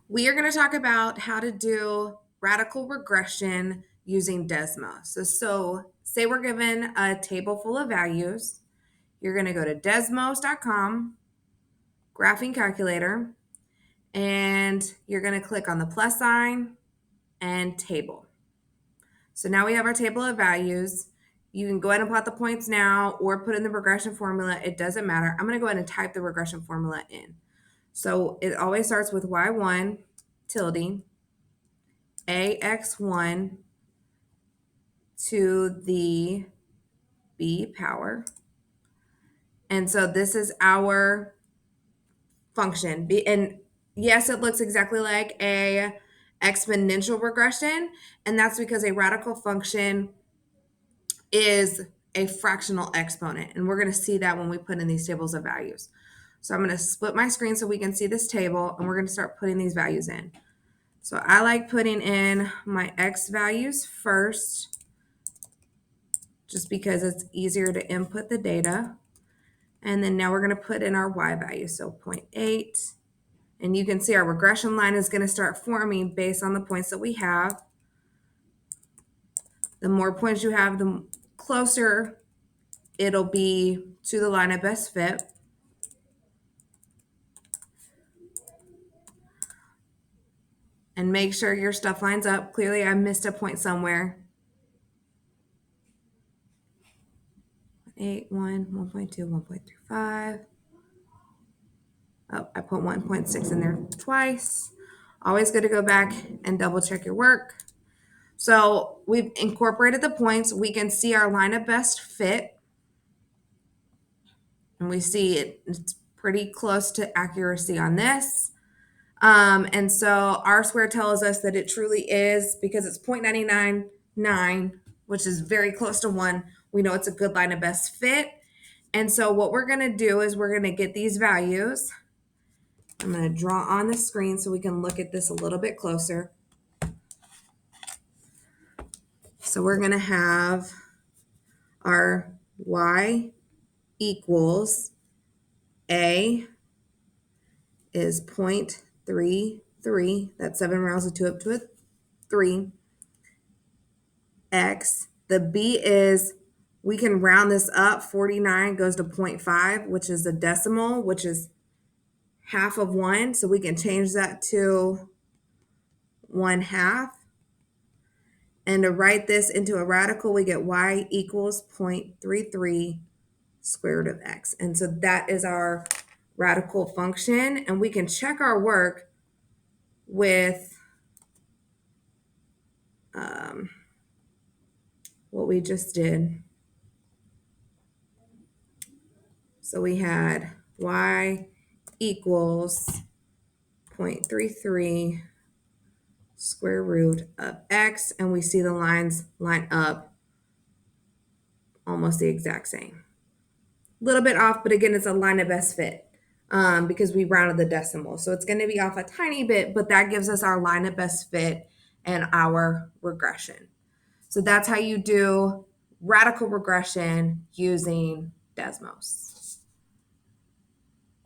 We are going to talk about how to do radical regression using Desmos. So say we're given a table full of values. You're going to go to desmos.com, graphing calculator, and you're going to click on the plus sign and table. So now we have our table of values. You can go ahead and plot the points now or put in the regression formula. It doesn't matter. I'm going to go ahead and type the regression formula in. So it always starts with y1 tilde ax1 to the b power. And so this is our function. And yes, it looks exactly like a exponential regression, and that's because a radical function is a fractional exponent. And we're going to see that when we put in these tables of values. So I'm going to split my screen so we can see this table, and we're going to start putting these values in. So I like putting in my x values first, just because it's easier to input the data. And then now we're going to put in our y value, so 0.8. And you can see our regression line is going to start forming based on the points that we have. The more points you have, the closer it'll be to the line of best fit. And make sure your stuff lines up. Clearly, I missed a point somewhere. 1.8, 1.2, 1.35. Oh, I put 1.6 in there twice. Always good to go back and double check your work. So we've incorporated the points. We can see our line of best fit. And we see it's pretty close to accuracy on this. And so R squared tells us that it truly is, because it's 0.999, which is very close to 1. We know it's a good line of best fit. And so what we're going to do is we're going to get these values. I'm going to draw on the screen so we can look at this a little bit closer. So we're going to have our y equals A is 0.33. That's 7 rounds of 2 up to a 3. X. The B is, we can round this up. 49 goes to 0.5, which is a decimal, which is half of 1. So we can change that to 1/2. And to write this into a radical, we get y equals 0.33 square root of x. And so that is our radical function. And we can check our work with what we just did. So we had y equals 0.33 square root of x, and we see the lines line up almost the exact same. A little bit off, but again, it's a line of best fit because we rounded the decimal. So it's going to be off a tiny bit, but that gives us our line of best fit and our regression. So that's how you do radical regression using Desmos.